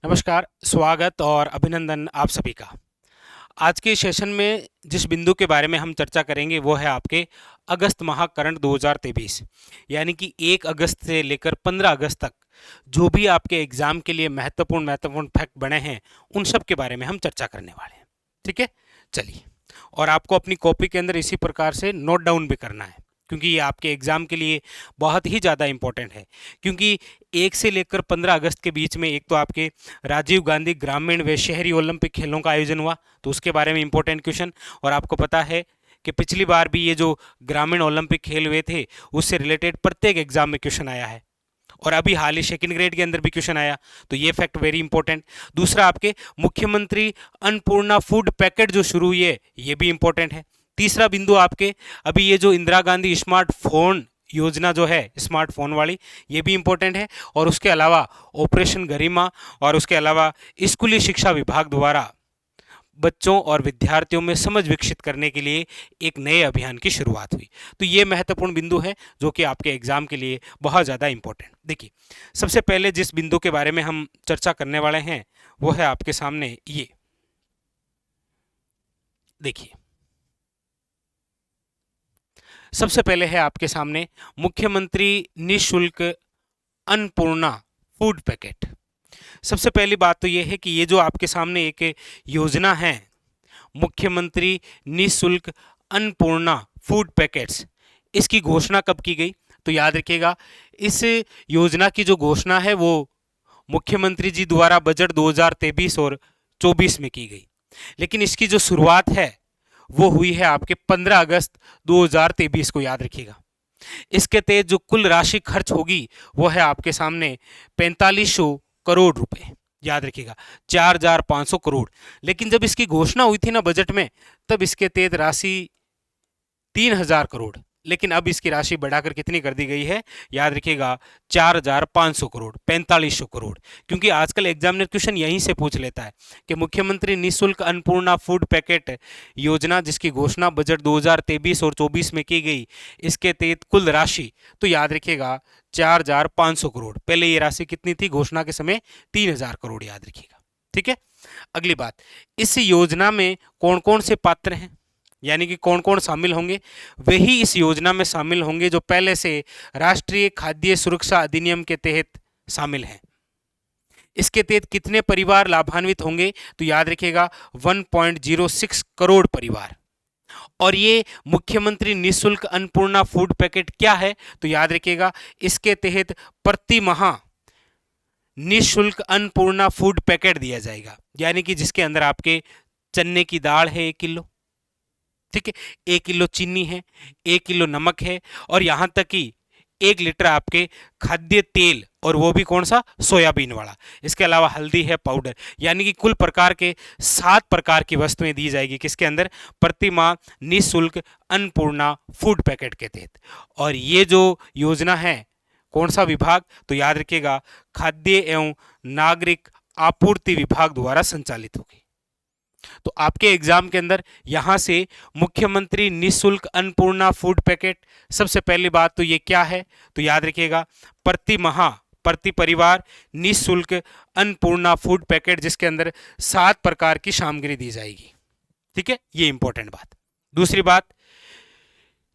नमस्कार, स्वागत और अभिनंदन आप सभी का। आज के सेशन में जिस बिंदु के बारे में हम चर्चा करेंगे वो है आपके अगस्त माह करंट 2023, यानी कि 1 अगस्त से लेकर 15 अगस्त तक जो भी आपके एग्जाम के लिए महत्वपूर्ण फैक्ट बने हैं उन सब के बारे में हम चर्चा करने वाले हैं। ठीक है, चलिए। और आपको अपनी कॉपी के अंदर इसी प्रकार से नोट डाउन भी करना है, क्योंकि ये आपके एग्जाम के लिए बहुत ही ज़्यादा इंपॉर्टेंट है। क्योंकि 1 से लेकर 15 अगस्त के बीच में एक तो आपके राजीव गांधी ग्रामीण व शहरी ओलंपिक खेलों का आयोजन हुआ, तो उसके बारे में इंपॉर्टेंट क्वेश्चन। और आपको पता है कि पिछली बार भी ये जो ग्रामीण ओलंपिक खेल हुए थे उससे रिलेटेड प्रत्येक एग्जाम में क्वेश्चन आया है, और अभी हाल ही सेकंड ग्रेड के अंदर भी क्वेश्चन आया, तो ये फैक्ट वेरी इंपॉर्टेंट। दूसरा, आपके मुख्यमंत्री अन्नपूर्णा फूड पैकेट जो शुरू हुई है ये भी इंपॉर्टेंट है। तीसरा बिंदु, आपके अभी ये जो इंदिरा गांधी स्मार्टफोन योजना जो है स्मार्टफोन वाली, ये भी इंपॉर्टेंट है। और उसके अलावा ऑपरेशन गरिमा और उसके अलावा स्कूली शिक्षा विभाग द्वारा बच्चों और विद्यार्थियों में समझ विकसित करने के लिए एक नए अभियान की शुरुआत हुई। तो ये महत्वपूर्ण बिंदु है जो कि आपके एग्जाम के लिए बहुत ज़्यादा इंपॉर्टेंट। देखिए, सबसे पहले जिस बिंदु के बारे में हम चर्चा करने वाले हैं वो है आपके सामने ये। देखिए, सबसे पहले है आपके सामने मुख्यमंत्री निःशुल्क अन्नपूर्णा फूड पैकेट। सबसे पहली बात तो ये है कि ये जो आपके सामने एक योजना है, मुख्यमंत्री निःशुल्क अन्नपूर्णा फूड पैकेट्स, इसकी घोषणा कब की गई? तो याद रखिएगा, इस योजना की जो घोषणा है वो मुख्यमंत्री जी द्वारा बजट 2023 और 24 में की गई, लेकिन इसकी जो शुरुआत है वो हुई है आपके 15 अगस्त 2023 को, याद रखिएगा। इसके तहत जो कुल राशि खर्च होगी वो है आपके सामने 4500 करोड़ रुपए, याद रखिएगा, 4500 करोड़। लेकिन जब इसकी घोषणा हुई थी ना बजट में, तब इसके तहत राशि 3000 करोड़, लेकिन अब इसकी राशि बढ़ाकर कितनी कर दी गई है? याद रखिएगा, 4500 करोड़, 4500 करोड़। क्योंकि आजकल एग्जामिनर क्वेश्चन यहीं से पूछ लेता है कि मुख्यमंत्री निःशुल्क अन्नपूर्णा फूड पैकेट योजना जिसकी घोषणा बजट 2023 और 24 में की गई, इसके तहत कुल राशि, तो याद रखिएगा 4500 करोड़। पहले ये राशि कितनी थी घोषणा के समय? 3000 करोड़, याद रखिएगा। ठीक है, अगली बात, इस योजना में कौन कौन से पात्र हैं, यानी कि कौन कौन शामिल होंगे? वही इस योजना में शामिल होंगे जो पहले से राष्ट्रीय खाद्य सुरक्षा अधिनियम के तहत शामिल हैं। इसके तहत कितने परिवार लाभान्वित होंगे? तो याद रखिएगा 1.06 करोड़ परिवार। और ये मुख्यमंत्री निःशुल्क अन्नपूर्णा फूड पैकेट क्या है? तो याद रखिएगा, इसके तहत प्रति माह निःशुल्क अन्नपूर्णा फूड पैकेट दिया जाएगा, यानी कि जिसके अंदर आपके चने की दाल है 1 किलो, ठीक है, 1 किलो चीनी है, 1 किलो नमक है, और यहां तक कि 1 लीटर आपके खाद्य तेल, और वो भी कौन सा? सोयाबीन वाला। इसके अलावा हल्दी है, पाउडर, यानी कि कुल प्रकार के 7 प्रकार की वस्तुएं दी जाएगी किसके अंदर? प्रति माह निःशुल्क अन्नपूर्णा फूड पैकेट के तहत। और ये जो योजना है कौन सा विभाग? तो याद रखिएगा, खाद्य एवं नागरिक आपूर्ति विभाग द्वारा संचालित होगी। तो आपके एग्जाम के अंदर यहां से मुख्यमंत्री निःशुल्क अन्नपूर्णा फूड पैकेट, सबसे पहली बात तो ये क्या है? तो याद रखिएगा, प्रति माह प्रति परिवार निःशुल्क अन्नपूर्णा फूड पैकेट, जिसके अंदर 7 प्रकार की सामग्री दी जाएगी। ठीक है, ये इंपॉर्टेंट बात। दूसरी बात,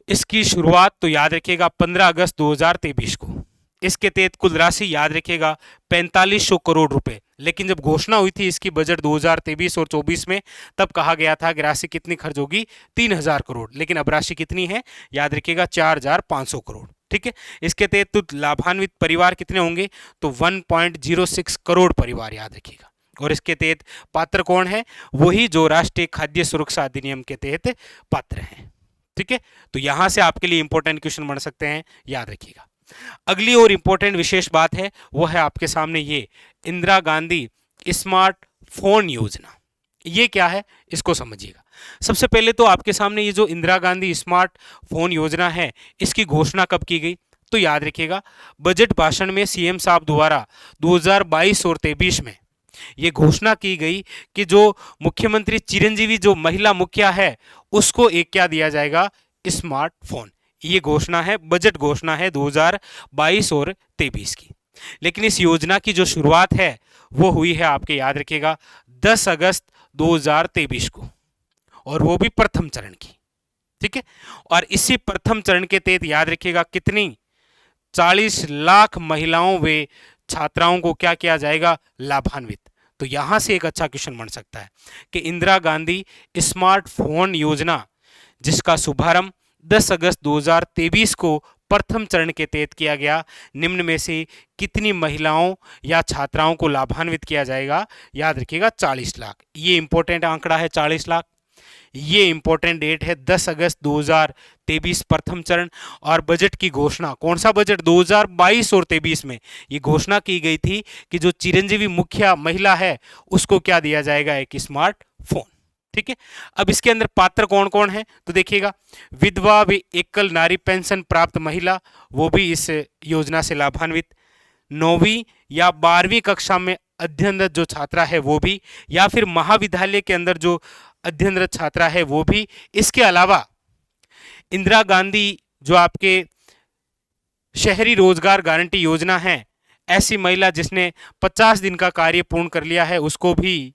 इसकी शुरुआत तो याद रखिएगा 15 अगस्त 2023 को। इसके तहत कुल राशि याद रखिएगा 4500 करोड़ रुपए, लेकिन जब घोषणा हुई थी इसकी बजट 2023 और 24 में, तब कहा गया था कि राशि कितनी खर्च होगी? 3000 करोड़, लेकिन अब राशि कितनी है? याद रखिएगा 4500 करोड़। ठीक है, इसके तहत तो लाभान्वित परिवार कितने होंगे? तो 1.06 करोड़ परिवार, याद रखिएगा। और इसके तहत पात्र कौन है? वही जो राष्ट्रीय खाद्य सुरक्षा अधिनियम के तहत पात्र हैं। ठीक है, तो यहां से आपके लिए इंपॉर्टेंट क्वेश्चन बन सकते हैं, याद रखिएगा। अगली और इंपॉर्टेंट विशेष बात है वो है आपके सामने ये इंदिरा गांधी स्मार्टफोन योजना। ये क्या है इसको समझिएगा। सबसे पहले तो आपके सामने ये जो इंदिरा गांधी स्मार्टफोन योजना है, इसकी घोषणा कब की गई? तो याद रखिएगा, बजट भाषण में सीएम साहब द्वारा 2022 और 23 में ये घोषणा की गई कि जो मुख्यमंत्री चिरंजीवी जो महिला मुखिया है उसको एक क्या दिया जाएगा? स्मार्टफोन। ये घोषणा है, बजट घोषणा है 2022 और 23 की। लेकिन इस योजना की जो शुरुआत है वो हुई है आपके, याद रखिएगा, 10 अगस्त 2023 को, और वो भी प्रथम चरण की। ठीक है, और इसी प्रथम चरण के तहत याद रखिएगा कितनी, 40 लाख महिलाओं व छात्राओं को क्या किया जाएगा, लाभान्वित। तो यहां से एक अच्छा क्वेश्चन बन सकता है कि इंदिरा गांधी स्मार्टफोन योजना जिसका शुभारंभ 10 अगस्त 2023 को प्रथम चरण के तहत किया गया, निम्न में से कितनी महिलाओं या छात्राओं को लाभान्वित किया जाएगा, याद रखिएगा 40 लाख। ये इंपॉर्टेंट आंकड़ा है 40 लाख, ये इंपॉर्टेंट डेट है 10 अगस्त 2023 प्रथम चरण। और बजट की घोषणा, कौन सा बजट, 2022 और 23 में ये घोषणा की गई थी कि जो चिरंजीवी मुखिया महिला है उसको क्या दिया जाएगा, एक स्मार्टफोन। ठीक है, अब इसके अंदर पात्र कौन कौन है, तो देखिएगा, विधवा व एकल नारी पेंशन प्राप्त महिला, वो भी इस योजना से लाभान्वित, 9वीं या 12वीं कक्षा में अध्ययनरत जो छात्रा है वो भी, या फिर महाविद्यालय के अंदर जो अध्ययनरत छात्रा है वो भी। इसके अलावा इंदिरा गांधी जो आपके शहरी रोजगार गारंटी योजना है, ऐसी महिला जिसने 50 दिन का कार्य पूर्ण कर लिया है उसको भी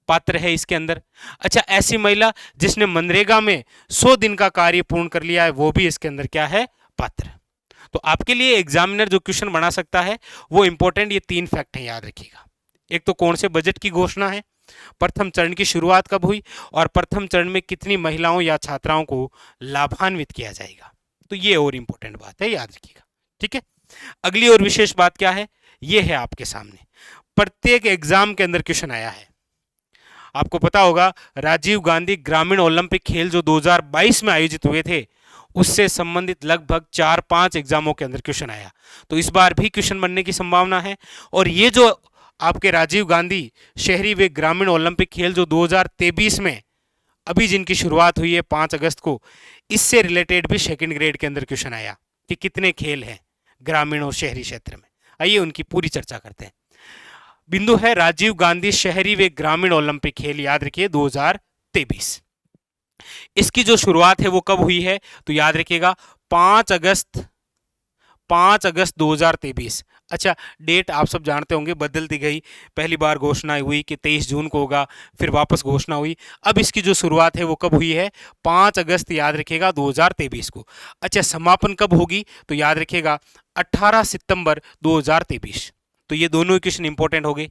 पात्र है इसके अंदर। अच्छा, ऐसी महिला जिसने मनरेगा में 100 दिन का कार्य पूर्ण कर लिया है वो भी इसके अंदर क्या है, पात्र। तो आपके लिए एग्जामिनर जो क्वेश्चन बना सकता है वो इंपॉर्टेंट ये 3 फैक्ट है, याद रखिएगा। एक तो कौन से बजट की घोषणा है, प्रथम चरण की शुरुआत कब हुई, और प्रथम चरण में कितनी महिलाओं या छात्राओं को लाभान्वित किया जाएगा। तो ये और इंपॉर्टेंट बात है, याद रखिएगा। ठीक है, अगली और विशेष बात क्या है, ये है आपके सामने, प्रत्येक एग्जाम के अंदर क्वेश्चन आया है। आपको पता होगा राजीव गांधी ग्रामीण ओलंपिक खेल जो 2022 में आयोजित हुए थे उससे संबंधित लगभग 4-5 एग्जामों के अंदर क्वेश्चन आया, तो इस बार भी क्वेश्चन बनने की संभावना है। और ये जो आपके राजीव गांधी शहरी व ग्रामीण ओलंपिक खेल जो 2023 में अभी जिनकी शुरुआत हुई है 5 अगस्त को, इससे रिलेटेड भी सेकंड ग्रेड के अंदर क्वेश्चन आया कि कितने खेल हैं ग्रामीण और शहरी क्षेत्र में। आइए उनकी पूरी चर्चा करते हैं। बिंदु है राजीव गांधी शहरी व ग्रामीण ओलंपिक खेल, याद रखिए 2023। इसकी जो शुरुआत है वो कब हुई है, तो याद रखिएगा 5 अगस्त 2023। अच्छा, डेट आप सब जानते होंगे बदलती गई, पहली बार घोषणा हुई कि 23 जून को होगा, फिर वापस घोषणा हुई। अब इसकी जो शुरुआत है वो कब हुई है, 5 अगस्त याद रखिएगा 2023 को। अच्छा, समापन कब होगी, तो याद रखिएगा 18 सितंबर 2023। तो ये दोनों क्वेश्चन इंपॉर्टेंट हो गए।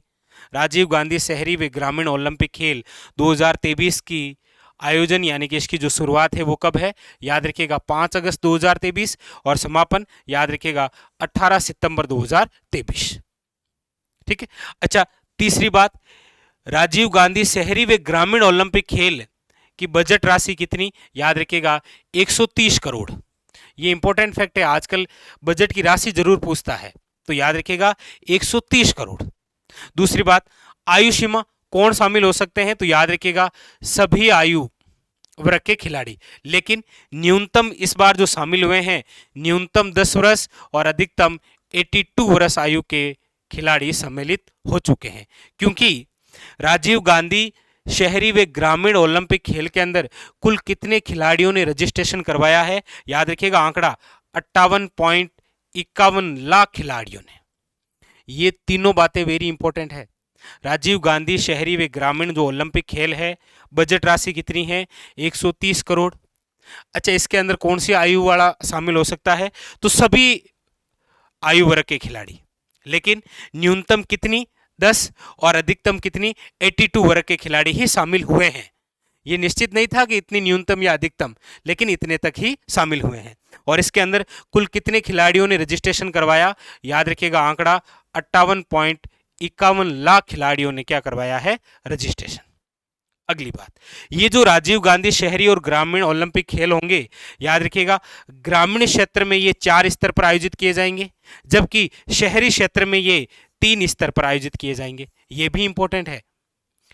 राजीव गांधी शहरी व ग्रामीण ओलंपिक खेल 2023 की आयोजन यानी कि इसकी जो शुरुआत है वो कब है, याद रखिएगा 5 अगस्त 2023, और समापन याद रखिएगा 18 सितंबर 2023। ठीक है। अच्छा, तीसरी बात, राजीव गांधी शहरी व ग्रामीण ओलंपिक खेल की बजट राशि कितनी, याद रखिएगा 130 करोड़। ये इंपॉर्टेंट फैक्ट है, आजकल बजट की राशि जरूर पूछता है, तो याद रखिएगा 130 करोड़। दूसरी बात, आयु सीमा कौन शामिल हो सकते हैं, तो याद रखिएगा सभी आयु वर्ग के खिलाड़ी, लेकिन न्यूनतम इस बार जो शामिल हुए हैं न्यूनतम 10 वर्ष और अधिकतम 82 वर्ष आयु के खिलाड़ी सम्मिलित हो चुके हैं, क्योंकि राजीव गांधी शहरी व ग्रामीण ओलंपिक खेल के अंदर कुल कितने खिलाड़ियों ने रजिस्ट्रेशन करवाया है, याद रखिएगा आंकड़ा 58.51 लाख खिलाड़ियों ने। ये तीनों बातें वेरी इंपॉर्टेंट है। राजीव गांधी शहरी व ग्रामीण जो ओलंपिक खेल है, बजट राशि कितनी है, 130 करोड़। अच्छा, इसके अंदर कौन सी आयु वाला शामिल हो सकता है, तो सभी आयु वर्ग के खिलाड़ी, लेकिन न्यूनतम कितनी 10 और अधिकतम कितनी 82 वर्ग के खिलाड़ी ही शामिल हुए हैं। ये निश्चित नहीं था कि इतनी न्यूनतम या अधिकतम, लेकिन इतने तक ही शामिल हुए हैं। और इसके अंदर कुल कितने खिलाड़ियों ने रजिस्ट्रेशन करवाया, याद रखिएगा आंकड़ा 58.51 लाख खिलाड़ियों ने क्या करवाया है, रजिस्ट्रेशन। अगली बात, ये जो राजीव गांधी शहरी और ग्रामीण ओलंपिक खेल होंगे, याद रखिएगा ग्रामीण क्षेत्र में ये 4 स्तर पर आयोजित किए जाएंगे, जबकि शहरी क्षेत्र में ये 3 स्तर पर आयोजित किए जाएंगे। ये भी इंपॉर्टेंट है।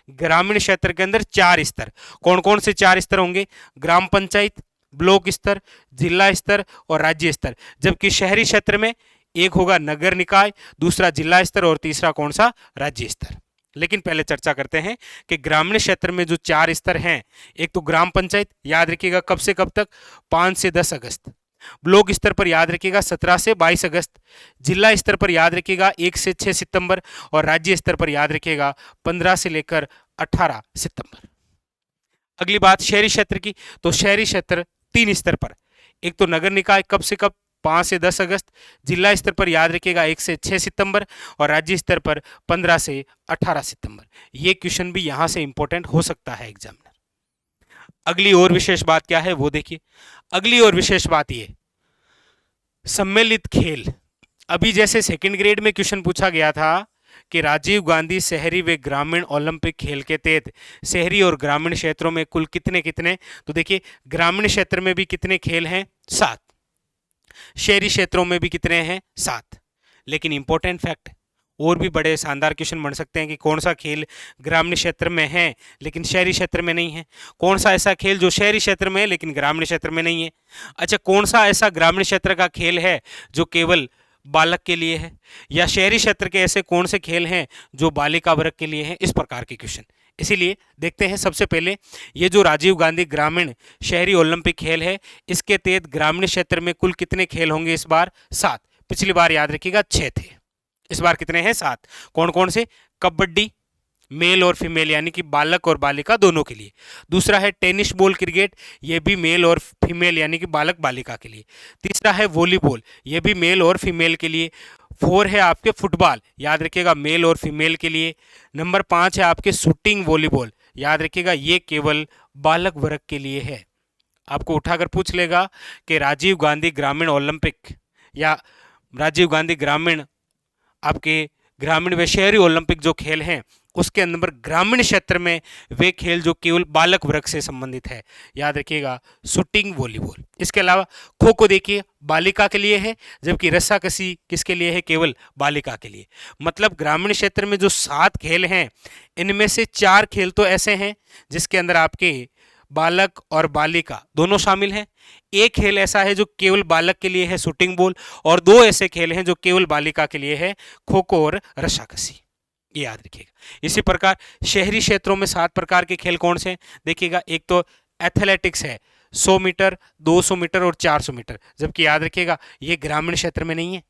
ग्रामीण क्षेत्र के अंदर 4 स्तर, कौन कौन से 4 स्तर होंगे, ग्राम पंचायत, ब्लॉक स्तर, जिला स्तर और राज्य स्तर, जबकि शहरी क्षेत्र में एक होगा नगर निकाय, दूसरा जिला स्तर और तीसरा कौन सा, राज्य स्तर। लेकिन पहले चर्चा करते हैं कि ग्रामीण क्षेत्र में जो 4 स्तर हैं, एक तो ग्राम पंचायत, याद रखिएगा कब से कब तक, 5 से 10 अगस्त। ब्लॉक स्तर पर याद रखिएगा 17 से 22 अगस्त, जिला स्तर पर याद रखिएगा 1 से 6 सितंबर और राज्य स्तर पर याद रखिएगा 15 से लेकर 18 सितंबर। अगली बात शहरी क्षेत्र की, तो शहरी क्षेत्र 3 स्तर पर, एक तो नगर निकाय कब से कब 5 से 10 अगस्त, जिला स्तर पर याद रखिएगा 1 से 6 सितंबर और राज्य स्तर पर 15 से 18 सितंबर। ये क्वेश्चन भी यहां से इंपॉर्टेंट हो सकता है एग्जामिनर। अगली और विशेष बात क्या है वो देखिए। अगली और विशेष बात ये, सम्मिलित खेल। अभी जैसे सेकंड ग्रेड में क्वेश्चन पूछा गया था कि राजीव गांधी शहरी व ग्रामीण ओलंपिक खेल के तहत शहरी और ग्रामीण क्षेत्रों में कुल कितने कितने, तो देखिए ग्रामीण क्षेत्र में भी कितने खेल हैं 7, शहरी क्षेत्रों में भी कितने हैं 7। लेकिन इंपॉर्टेंट फैक्ट, और भी बड़े शानदार क्वेश्चन बन सकते हैं कि कौन सा खेल ग्रामीण क्षेत्र में है लेकिन शहरी क्षेत्र में नहीं है, कौन सा ऐसा खेल जो शहरी क्षेत्र में है लेकिन ग्रामीण क्षेत्र में नहीं है, अच्छा कौन सा ऐसा ग्रामीण क्षेत्र का खेल है जो केवल बालक के लिए है, या शहरी क्षेत्र के ऐसे कौन से खेल हैं जो बालिका वर्ग के लिए हैं, इस प्रकार के क्वेश्चन। इसीलिए देखते हैं सबसे पहले ये जो राजीव गांधी ग्रामीण शहरी ओलंपिक खेल है, इसके तहत ग्रामीण क्षेत्र में कुल कितने खेल होंगे इस बार 7, पिछली बार याद रखिएगा 6 थे, इस बार कितने हैं 7। कौन कौन से, कबड्डी मेल और फीमेल यानी कि बालक और बालिका दोनों के लिए, दूसरा है टेनिस बॉल क्रिकेट, ये भी मेल और फीमेल यानी कि बालक बालिका के लिए, तीसरा है वॉलीबॉल, ये भी मेल और फीमेल के लिए, 4 है आपके फुटबॉल, याद रखिएगा मेल और फीमेल के लिए, नंबर 5 है आपके शूटिंग वॉलीबॉल, याद रखिएगा ये केवल बालक वर्ग के लिए है। आपको उठाकर पूछ लेगा कि राजीव गांधी ग्रामीण ओलंपिक या राजीव गांधी ग्रामीण आपके ग्रामीण व शहरी ओलंपिक जो खेल हैं उसके अंदर ग्रामीण क्षेत्र में वे खेल जो केवल बालक वर्ग से संबंधित है, याद रखिएगा शूटिंग वॉलीबॉल। इसके अलावा खो खो देखिए बालिका के लिए है, जबकि रस्साकसी किसके लिए है, केवल बालिका के लिए। मतलब ग्रामीण क्षेत्र में जो 7 खेल हैं इनमें से 4 खेल तो ऐसे हैं जिसके अंदर आपके बालक और बालिका दोनों शामिल हैं, एक खेल ऐसा है जो केवल बालक के लिए है शूटिंग बॉल, और 2 ऐसे खेल हैं जो केवल बालिका के लिए है खो खो और रस्साकसी, ये याद रखिएगा। इसी प्रकार शहरी क्षेत्रों में 7 प्रकार के खेल कौन से हैं देखिएगा, एक तो एथलेटिक्स है 100 मीटर 200 मीटर और 400 मीटर, जबकि याद रखिएगा ये ग्रामीण क्षेत्र में नहीं है,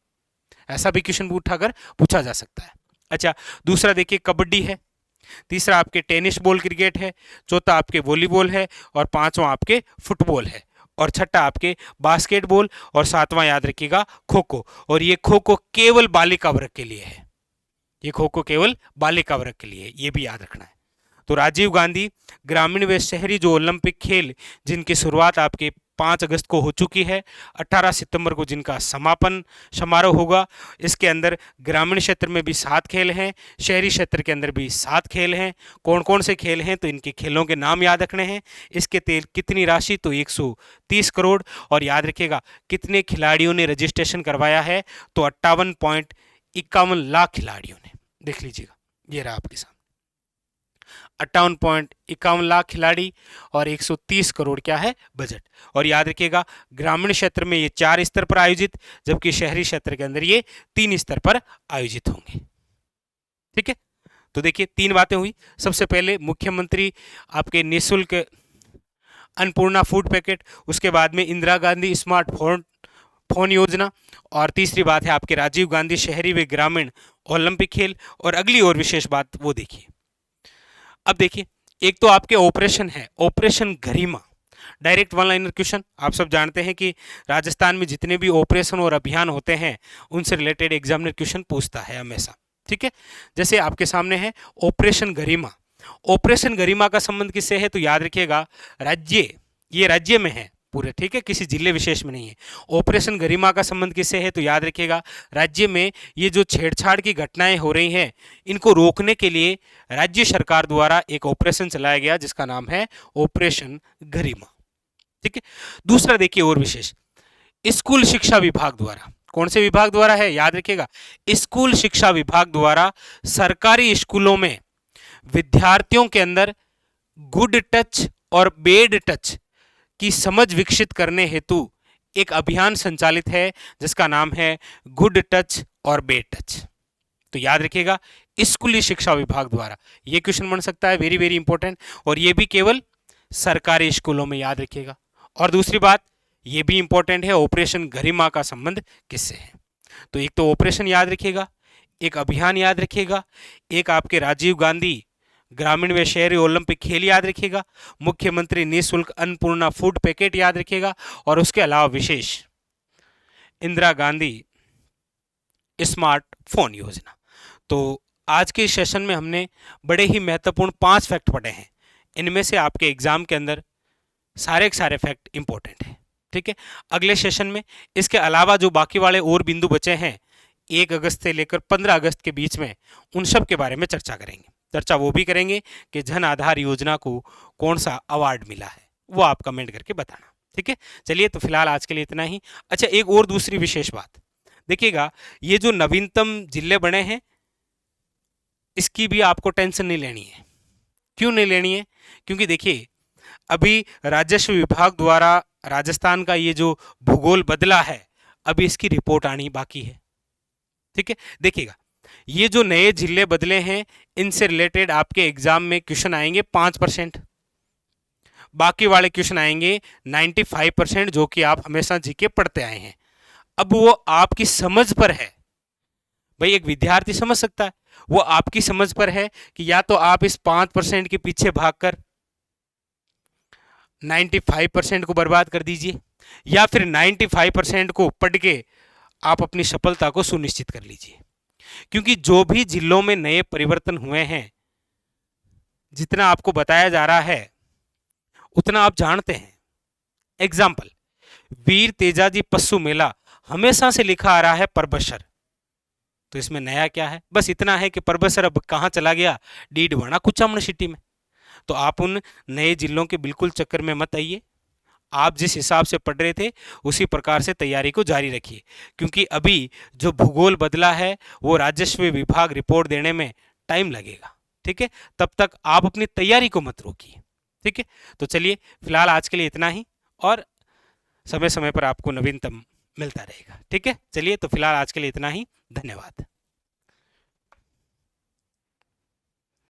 ऐसा भी क्वेश्चन उठाकर पूछा जा सकता है। अच्छा दूसरा देखिए कबड्डी है, तीसरा आपके टेनिस बॉल क्रिकेट है, चौथा आपके वॉलीबॉल है और 5वां आपके फुटबॉल है, और छठा आपके बास्केटबॉल और 7वां याद रखिएगा खो खो, और ये खो खो केवल बालिका वर्ग के लिए है, ये खो खो केवल बालिका वर्ग के लिए है, ये भी याद रखना है। तो राजीव गांधी ग्रामीण व शहरी जो ओलंपिक खेल जिनकी शुरुआत आपके 5 अगस्त को हो चुकी है, 18 सितंबर को जिनका समापन समारोह होगा, इसके अंदर ग्रामीण क्षेत्र में भी 7 खेल हैं, शहरी क्षेत्र के अंदर भी 7 खेल हैं। कौन कौन से खेल हैं, तो इनके खेलों के नाम याद रखने हैं, इसके तेल कितनी राशि, तो 130 करोड़, और याद रखिएगा कितने खिलाड़ियों ने रजिस्ट्रेशन करवाया है, तो 58.51 लाख खिलाड़ियों ने, देख लीजिएगा ये रहा आपके सामने 58.51 लाख खिलाड़ी और 130 करोड़ क्या है बजट। और याद रखिएगा ग्रामीण क्षेत्र में ये 4 स्तर पर आयोजित, जबकि शहरी क्षेत्र के अंदर ये 3 स्तर पर आयोजित होंगे। ठीक है, तो देखिए 3 बातें हुई। सबसे पहले मुख्यमंत्री आपके निःशुल्क अन्नपूर्णा फूड पैकेट, उसके बाद में इंदिरा गांधी स्मार्टफोन योजना, और तीसरी बात है आपके राजीव गांधी शहरी व ग्रामीण ओलंपिक खेल। और अगली और विशेष बात वो देखिए। अब देखिए एक तो आपके ऑपरेशन है, ऑपरेशन गरिमा, डायरेक्ट 1 लाइनर क्वेश्चन। आप सब जानते हैं कि राजस्थान में जितने भी ऑपरेशन और अभियान होते हैं उनसे रिलेटेड एग्जामिनर क्वेश्चन पूछता है हमेशा। ठीक है, जैसे आपके सामने है ऑपरेशन गरिमा। ऑपरेशन गरिमा का संबंध किससे है, तो याद रखिएगा राज्य, ये राज्य में है पूरे, ठीक है, किसी जिले विशेष में नहीं है। ऑपरेशन गरिमा का संबंध किससे है, तो याद रखिएगा राज्य में ये जो छेड़छाड़ की घटनाएं हो रही हैं इनको रोकने के लिए राज्य सरकार द्वारा एक ऑपरेशन चलाया गया जिसका नाम है ऑपरेशन गरिमा। ठीक है, दूसरा देखिए और विशेष, स्कूल शिक्षा विभाग द्वारा, कौन से विभाग द्वारा है, याद रखिएगा स्कूल शिक्षा विभाग द्वारा सरकारी स्कूलों में विद्यार्थियों के अंदर गुड टच और बेड टच की समझ विकसित करने हेतु एक अभियान संचालित है जिसका नाम है गुड टच और बेड टच। तो याद रखिएगा स्कूली शिक्षा विभाग द्वारा, ये क्वेश्चन बन सकता है, वेरी वेरी इंपॉर्टेंट, और ये भी केवल सरकारी स्कूलों में, याद रखिएगा। और दूसरी बात, ये भी इंपॉर्टेंट है, ऑपरेशन गरिमा का संबंध किससे है। तो एक तो ऑपरेशन याद रखिएगा, एक अभियान याद रखिएगा, एक आपके राजीव गांधी ग्रामीण व शहरी ओलंपिक खेल याद रखिएगा, मुख्यमंत्री निःशुल्क अन्नपूर्णा फूड पैकेट याद रखिएगा, और उसके अलावा विशेष इंदिरा गांधी स्मार्टफोन योजना। तो आज के सेशन में हमने बड़े ही महत्वपूर्ण 5 फैक्ट पढ़े हैं। इनमें से आपके एग्जाम के अंदर सारे के सारे फैक्ट इंपॉर्टेंट हैं, ठीक है। अगले सेशन में इसके अलावा जो बाकी वाले और बिंदु बचे हैं 1 अगस्त से लेकर 15 अगस्त के बीच में, उन सब के बारे में चर्चा करेंगे। चर्चा वो भी करेंगे कि जन आधार योजना को कौन सा अवार्ड मिला है, वो आप कमेंट करके बताना, ठीक है। चलिए, तो फिलहाल आज के लिए इतना ही। अच्छा, एक और दूसरी विशेष बात देखिएगा, ये जो नवीनतम जिले बने हैं इसकी भी आपको टेंशन नहीं लेनी है। क्यों नहीं लेनी है? क्योंकि देखिए, अभी राजस्व विभाग द्वारा राजस्थान का ये जो भूगोल बदला है, अभी इसकी रिपोर्ट आनी बाकी है, ठीक है। देखिएगा, ये जो नए जिले बदले हैं इनसे रिलेटेड आपके एग्जाम में क्वेश्चन आएंगे 5%, बाकी वाले क्वेश्चन आएंगे 95%, जो कि आप हमेशा जीके पढ़ते आए हैं। अब वो आपकी समझ पर है, भाई एक विद्यार्थी समझ सकता है, वो आपकी समझ पर है कि या तो आप इस 5% के पीछे भागकर 95% को बर्बाद कर दीजिए, या फिर 95% को पढ़ के आप अपनी सफलता को सुनिश्चित कर लीजिए। क्योंकि जो भी जिलों में नए परिवर्तन हुए हैं, जितना आपको बताया जा रहा है उतना आप जानते हैं। एग्जाम्पल, वीर तेजाजी पशु मेला हमेशा से लिखा आ रहा है परबसर, तो इसमें नया क्या है? बस इतना है कि परबसर अब कहाँ चला गया, डीडवाना कुचामन सिटी में। तो आप उन नए जिलों के बिल्कुल चक्कर में मत आइए, आप जिस हिसाब से पढ़ रहे थे उसी प्रकार से तैयारी को जारी रखिए, क्योंकि अभी जो भूगोल बदला है वो राजस्व विभाग रिपोर्ट देने में टाइम लगेगा, ठीक है। तब तक आप अपनी तैयारी को मत रोकिए, ठीक है। तो चलिए, फिलहाल आज के लिए इतना ही, और समय समय पर आपको नवीनतम मिलता रहेगा, ठीक है। चलिए, तो फिलहाल आज के लिए इतना ही, धन्यवाद।